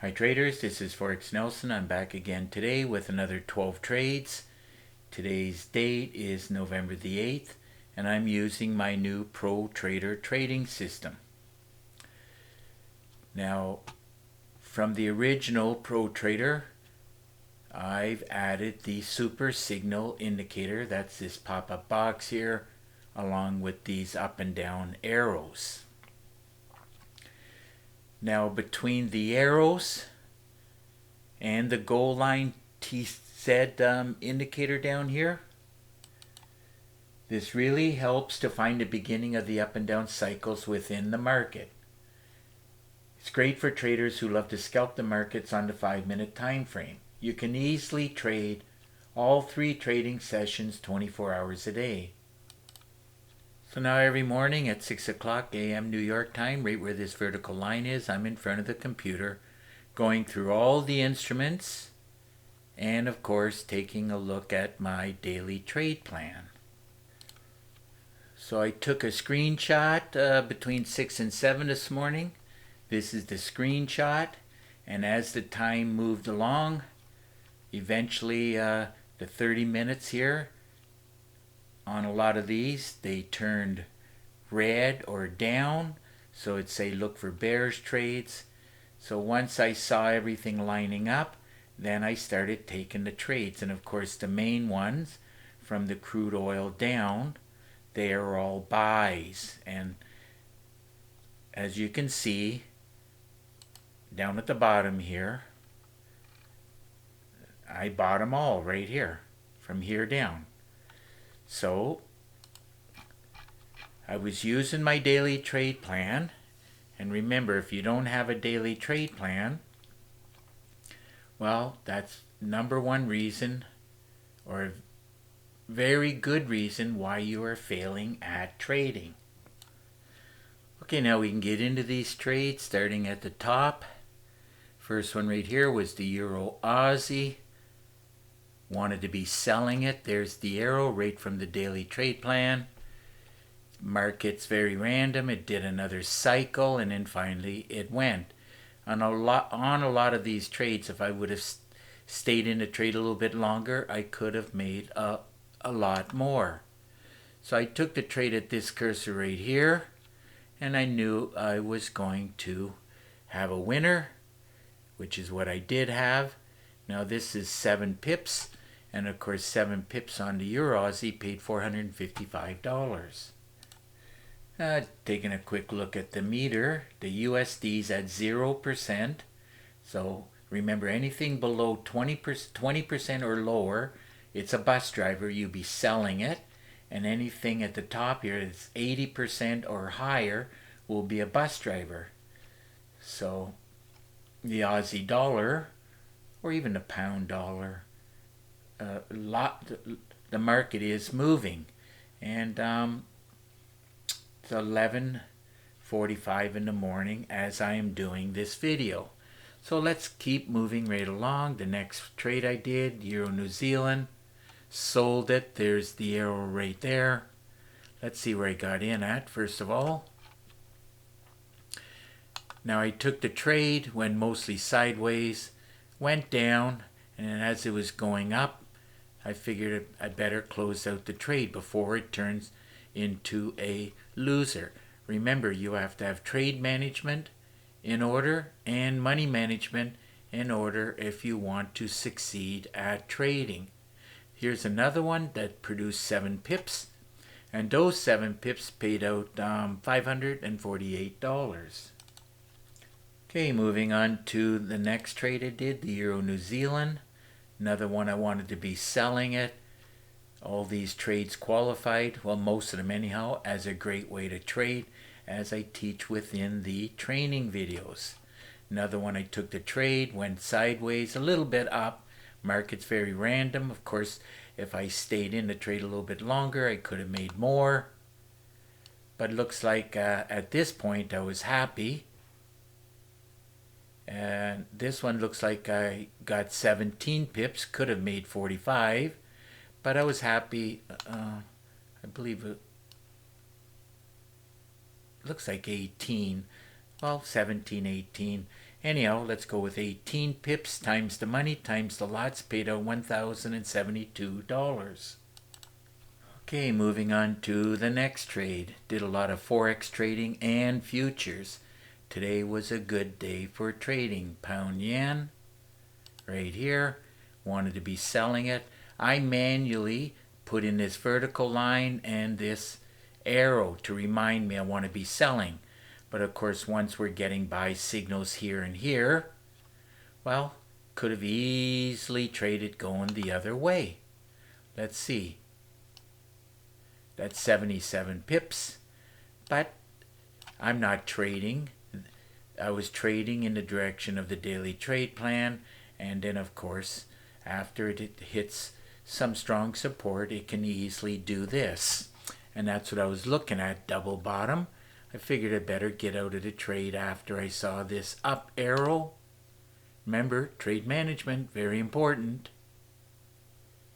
Hi traders, this is Forex Nelson. I'm back again today with another 12 trades. Today's date is November the 8th, and I'm using my new Pro Trader trading system. Now, from the original Pro Trader, I've added the Super Signal Indicator. That's this pop-up box here, along with these up and down arrows. Now, between the arrows and the goal line TZ indicator down here, this really helps to find the beginning of the up and down cycles within the market. It's great for traders who love to scalp the markets on the 5-minute time frame. You can easily trade all 3 trading sessions 24 hours a day. So now every morning at 6 o'clock a.m. New York time, right where this vertical line is, I'm in front of the computer going through all the instruments and of course taking a look at my daily trade plan. So I took a screenshot between 6 and 7 this morning. This is the screenshot, and as the time moved along, eventually the 30 minutes here, on a lot of these, they turned red or down, so it'd say look for bearish trades. So once I saw everything lining up, then I started taking the trades. And of course the main ones from the crude oil down, they are all buys. And as you can see, down at the bottom here, I bought them all right here, from here down. So I was using my daily trade plan, and remember, if you don't have a daily trade plan, well, that's number one reason, or a very good reason, why you are failing at trading. Okay, now we can get into these trades starting at the top. First one right here was the Euro Aussie. Wanted to be selling it. There's the arrow right from the daily trade plan. Market's very random. It did another cycle and then finally it went. On a lot of these trades, if I would have stayed in the trade a little bit longer, I could have made a lot more. So I took the trade at this cursor right here, and I knew I was going to have a winner, which is what I did have. Now this is 7 pips, and of course 7 pips on the Euro Aussie paid $455. Taking a quick look at the meter, the USD's at 0%. So remember, anything below 20% or lower, it's a bus driver, you'll be selling it. And anything at the top here that's 80% or higher will be a bus driver. So the Aussie dollar, or even the pound dollar, the market is moving. And it's 11:45 in the morning as I am doing this video. So let's keep moving right along. The next trade I did, Euro New Zealand, sold it. There's the arrow right there. Let's see where I got in at first of all. Now I took the trade, went mostly sideways, went down, and as it was going up, I figured I'd better close out the trade before it turns into a loser. Remember, you have to have trade management in order and money management in order if you want to succeed at trading. Here's another one that produced 7 pips, and those 7 pips paid out $548. Okay, moving on to the next trade I did, the Euro New Zealand. Another one I wanted to be selling it. All these trades qualified, well, most of them anyhow, as a great way to trade, as I teach within the training videos. Another one I took the trade, went sideways, a little bit up. Market's very random. Of course, if I stayed in the trade a little bit longer, I could have made more. But it looks like at this point I was happy. And this one looks like I got 17 pips, could have made 45. But I was happy. I believe it looks like 18. Well, 17, 18. Anyhow, let's go with 18 pips times the money times the lots, paid out $1,072. Okay, moving on to the next trade. Did a lot of Forex trading and futures. Today was a good day for trading. Pound yen, right here. Wanted to be selling it. I manually put in this vertical line and this arrow to remind me I want to be selling. But of course, once we're getting buy signals here and here, well, could have easily traded going the other way. Let's see. That's 77 pips. But I'm not trading. I was trading in the direction of the daily trade plan. And then, of course, after it hits some strong support, it can easily do this. And that's what I was looking at, double bottom. I figured I'd better get out of the trade after I saw this up arrow. Remember, trade management, very important.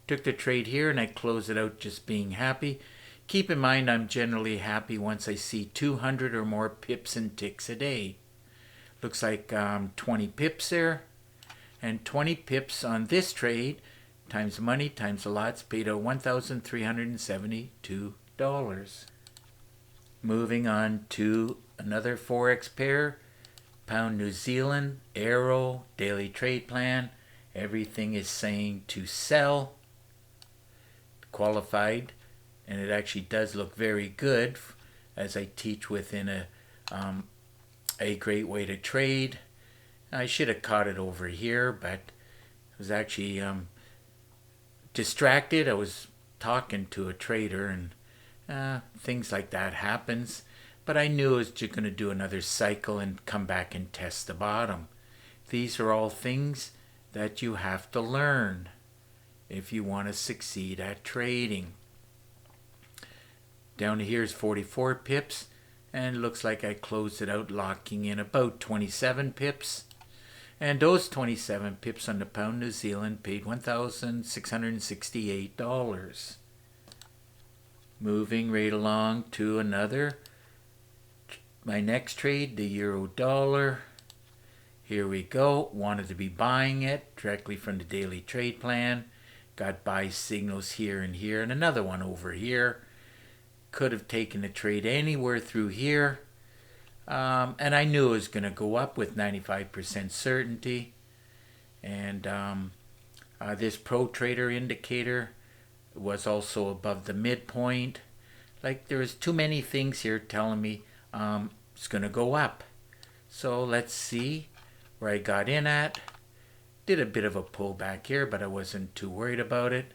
Took the trade here and I closed it out just being happy. Keep in mind I'm generally happy once I see 200 or more pips and ticks a day. Looks like 20 pips there. And 20 pips on this trade times money times the lots, paid out $1,372. Moving on to another Forex pair, Pound New Zealand, arrow, daily trade plan. Everything is saying to sell. Qualified, and it actually does look very good as I teach within a great way to trade. I should have caught it over here, but I was actually distracted. I was talking to a trader and things like that happens, but I knew it was just going to do another cycle and come back and test the bottom. These are all things that you have to learn if you want to succeed at trading. Down here is 44 pips, and it looks like I closed it out locking in about 27 pips. And those 27 pips on the Pound New Zealand paid $1,668. Moving right along to my next trade, the euro dollar. Here we go. Wanted to be buying it directly from the daily trade plan. Got buy signals here and here, and another one over here. Could have taken the trade anywhere through here. And I knew it was going to go up with 95% certainty. And this pro trader indicator was also above the midpoint. Like, there was too many things here telling me it's going to go up. So let's see where I got in at. Did a bit of a pullback here, but I wasn't too worried about it.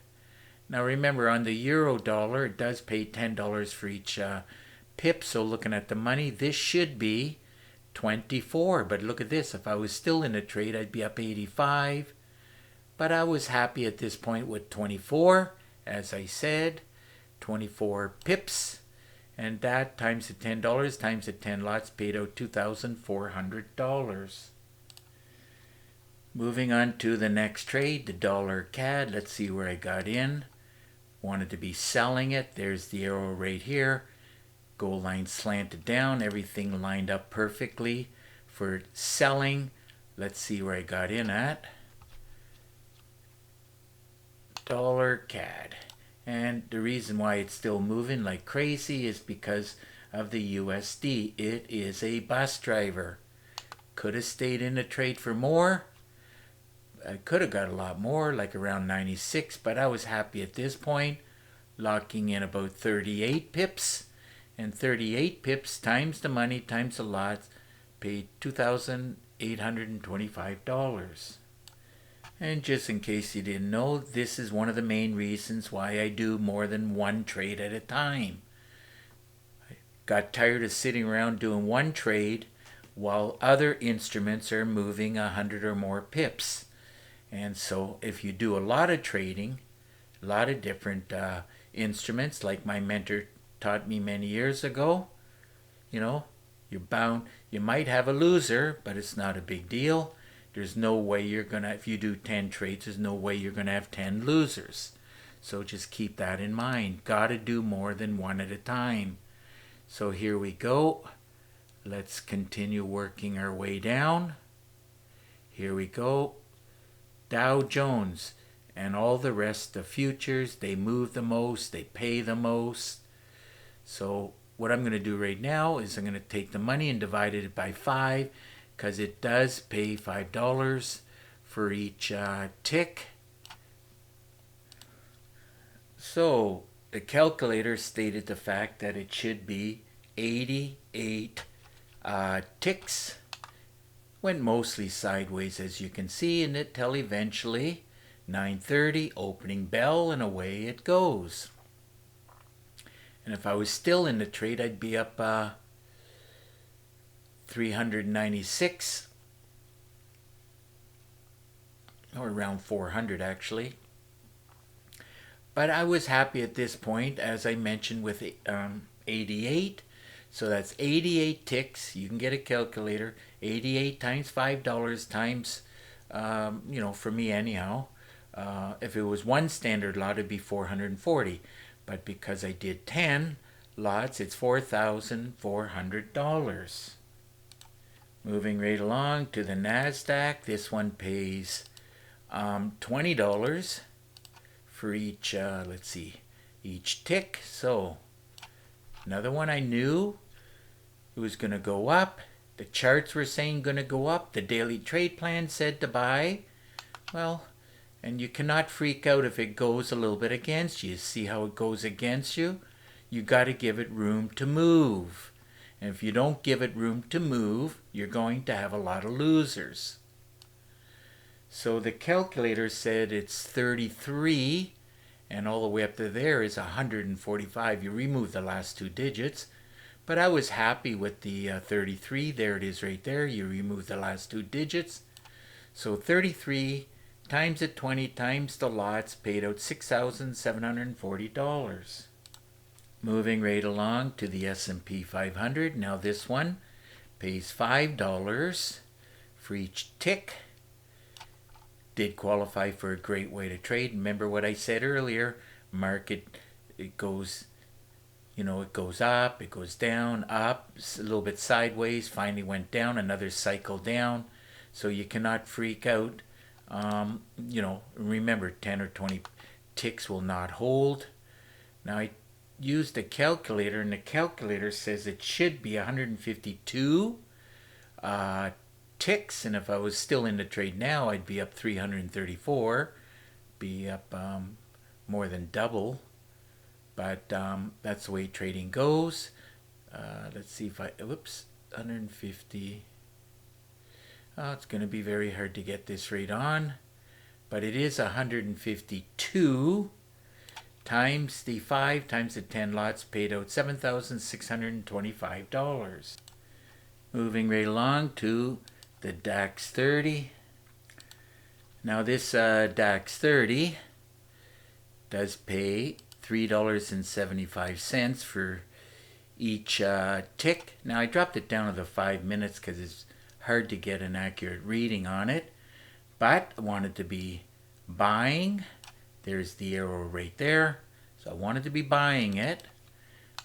Now remember, on the euro dollar, it does pay $10 for each pip. So looking at the money, this should be 24. But look at this. If I was still in the trade, I'd be up 85. But I was happy at this point with 24. As I said, 24 pips. And that times the $10 times the 10 lots paid out $2,400. Moving on to the next trade, the dollar CAD. Let's see where I got in. Wanted to be selling it. There's the arrow right here. Gold line slanted down. Everything lined up perfectly for selling. Let's see where I got in at. Dollar CAD. And the reason why it's still moving like crazy is because of the USD. It is a bus driver. Could have stayed in the trade for more. I could have got a lot more, like around 96, but I was happy at this point, locking in about 38 pips. And 38 pips times the money times the lots paid $2,825. And just in case you didn't know, this is one of the main reasons why I do more than one trade at a time. I got tired of sitting around doing one trade while other instruments are moving 100 or more pips. And so if you do a lot of trading, a lot of different instruments, like my mentor taught me many years ago, you're bound. You might have a loser, but it's not a big deal. There's no way you're going to, if you do 10 trades, there's no way you're going to have 10 losers. So just keep that in mind. Got to do more than one at a time. So here we go. Let's continue working our way down. Here we go. Dow Jones and all the rest, the futures, they move the most, they pay the most. So what I'm going to do right now is I'm going to take the money and divide it by 5, because it does pay $5 for each tick. So the calculator stated the fact that it should be 88 ticks. Went mostly sideways, as you can see, and until eventually 9:30, opening bell, and away it goes. And if I was still in the trade, I'd be up 396, or around 400 actually. But I was happy at this point, as I mentioned, with 88. So that's 88 ticks. You can get a calculator. 88 times $5 times, for me anyhow. If it was one standard lot, it'd be 440. But because I did 10 lots, it's $4,400. Moving right along to the NASDAQ. This one pays $20 for each, each tick. So another one I knew it was going to go up. The charts were saying going to go up. The daily trade plan said to buy. Well, and you cannot freak out if it goes a little bit against you. See how it goes against you? You got to give it room to move. And if you don't give it room to move, you're going to have a lot of losers. So the calculator said it's 33, and all the way up to there is 145. You remove the last two digits. But I was happy with the 33. There it is right there. You remove the last two digits. So 33 times the 20 times the lots paid out $6,740. Moving right along to the S&P 500. Now this one pays $5 for each tick. Did qualify for a great way to trade. Remember what I said earlier, market, it goes, it goes up, it goes down, up, a little bit sideways, finally went down, another cycle down. So you cannot freak out. Remember 10 or 20 ticks will not hold. Now I used a calculator, and the calculator says it should be 152 ticks, and if I was still in the trade now, I'd be up 334, be up more than double. But that's the way trading goes. Let's see if 150. Oh, it's going to be very hard to get this rate on, but it is 152 times the 5 times the 10 lots paid out $7,625. Moving right along to the DAX 30. Now this DAX 30 does pay $3.75 for each tick. Now I dropped it down to the 5 minutes because it's hard to get an accurate reading on it, but I wanted to be buying. There's the arrow right there, so I wanted to be buying it,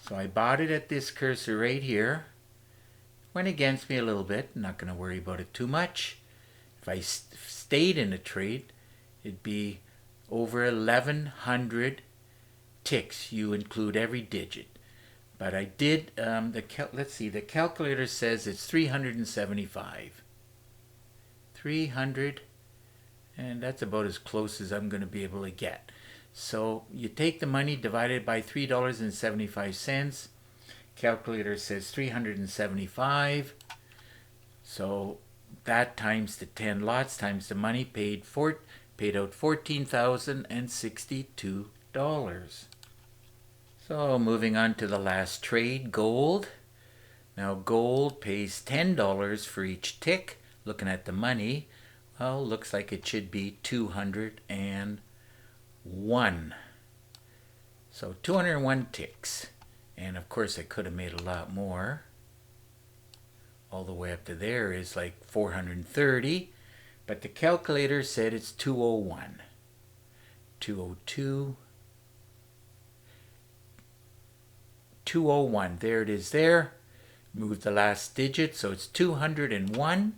so I bought it at this cursor right here. Went against me a little bit. Not going to worry about it too much. If I stayed in a trade, it'd be over 1,100 ticks. You include every digit. But I did, let's see, the calculator says it's 375. 300, and that's about as close as I'm going to be able to get. So you take the money, divide it by $3.75. Calculator says 375. So that times the 10 lots times the money paid out $14,062. So moving on to the last trade, gold. Now gold pays $10 for each tick. Looking at the money, well, looks like it should be 201. So 201 ticks. And of course I could have made a lot more. All the way up to there is like 430. But the calculator said it's 201. 202. 201. There it is there. Move the last digit, so it's 201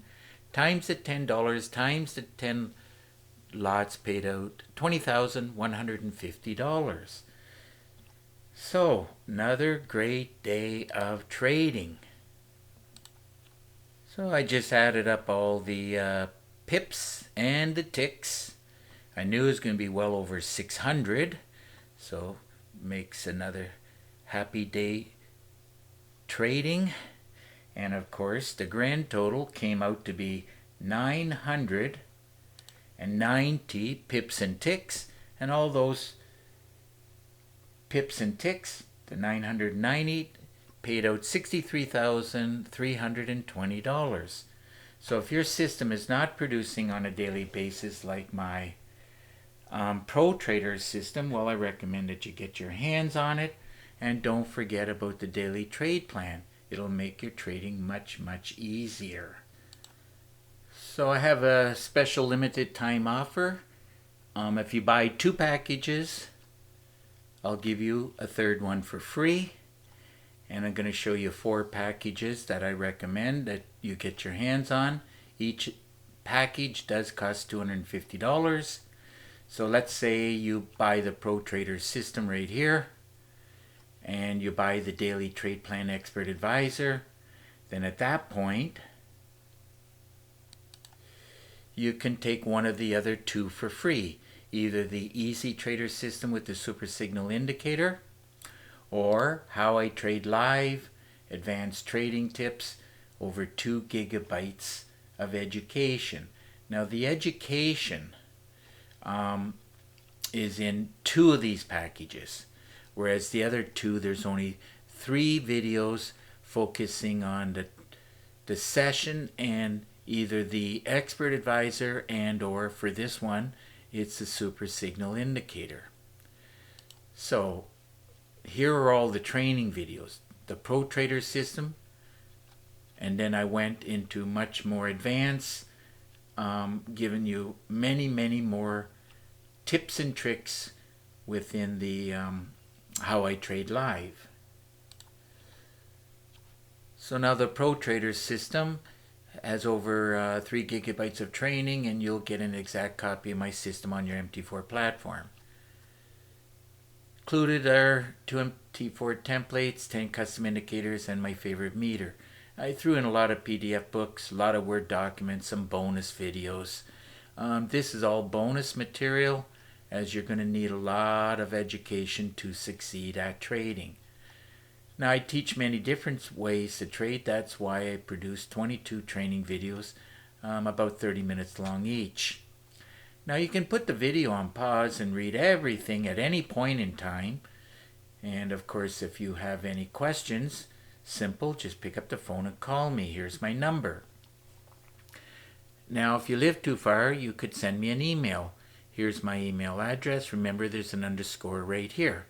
times the $10 times the 10 lots paid out $20,150. So another great day of trading. So I just added up all the pips and the ticks. I knew it was going to be well over 600, so makes another happy day trading. And of course the grand total came out to be 990 pips and ticks, and all those pips and ticks, the 990 paid out $63,320. So if your system is not producing on a daily basis like my Pro Trader system, well, I recommend that you get your hands on it, and don't forget about the daily trade plan. It'll make your trading much, much easier. So I have a special limited time offer. If you buy 2 packages, I'll give you a third one for free. And I'm going to show you 4 packages that I recommend that you get your hands on. Each package does cost $250. So let's say you buy the Pro Trader system right here, and you buy the Daily Trade Plan Expert Advisor. Then at that point, you can take one of the other 2 for free. Either the Easy Trader system with the Super Signal Indicator, or How I Trade Live, Advanced Trading Tips, over 2 gigabytes of education. Now the education is in 2 of these packages, whereas the other 2, there's only 3 videos focusing on the session and either the Expert Advisor and or for this one, it's the Super Signal Indicator. So here are all the training videos. The Pro Trader system, and then I went into much more advanced, giving you many, many more tips and tricks within the How I Trade Live. So now the Pro Trader system has over 3 gigabytes of training, and you'll get an exact copy of my system on your MT4 platform. Included are 2 MT4 templates, 10 custom indicators, and my favorite meter. I threw in a lot of PDF books, a lot of Word documents, some bonus videos. This is all bonus material, as you're going to need a lot of education to succeed at trading. Now I teach many different ways to trade. That's why I produce 22 training videos, about 30 minutes long each. Now you can put the video on pause and read everything at any point in time. And of course, if you have any questions, simple, just pick up the phone and call me. Here's my number. Now if you live too far, you could send me an email. Here's my email address. Remember, there's an underscore right here.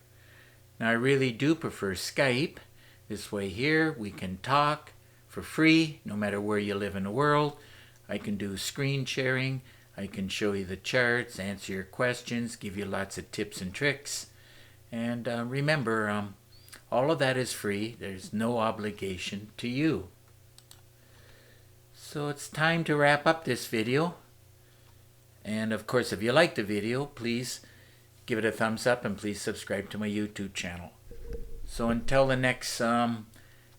Now I really do prefer Skype. This way here we can talk for free no matter where you live in the world. I can do screen sharing. I can show you the charts, answer your questions, give you lots of tips and tricks. And remember, all of that is free. There's no obligation to you. So it's time to wrap up this video. And of course, if you like the video, please give it a thumbs up and please subscribe to my YouTube channel. So until the next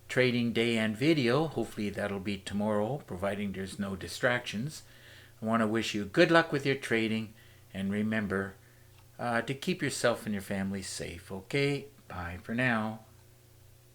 trading day and video, hopefully that'll be tomorrow, providing there's no distractions. I want to wish you good luck with your trading, and remember to keep yourself and your family safe. Okay, bye for now.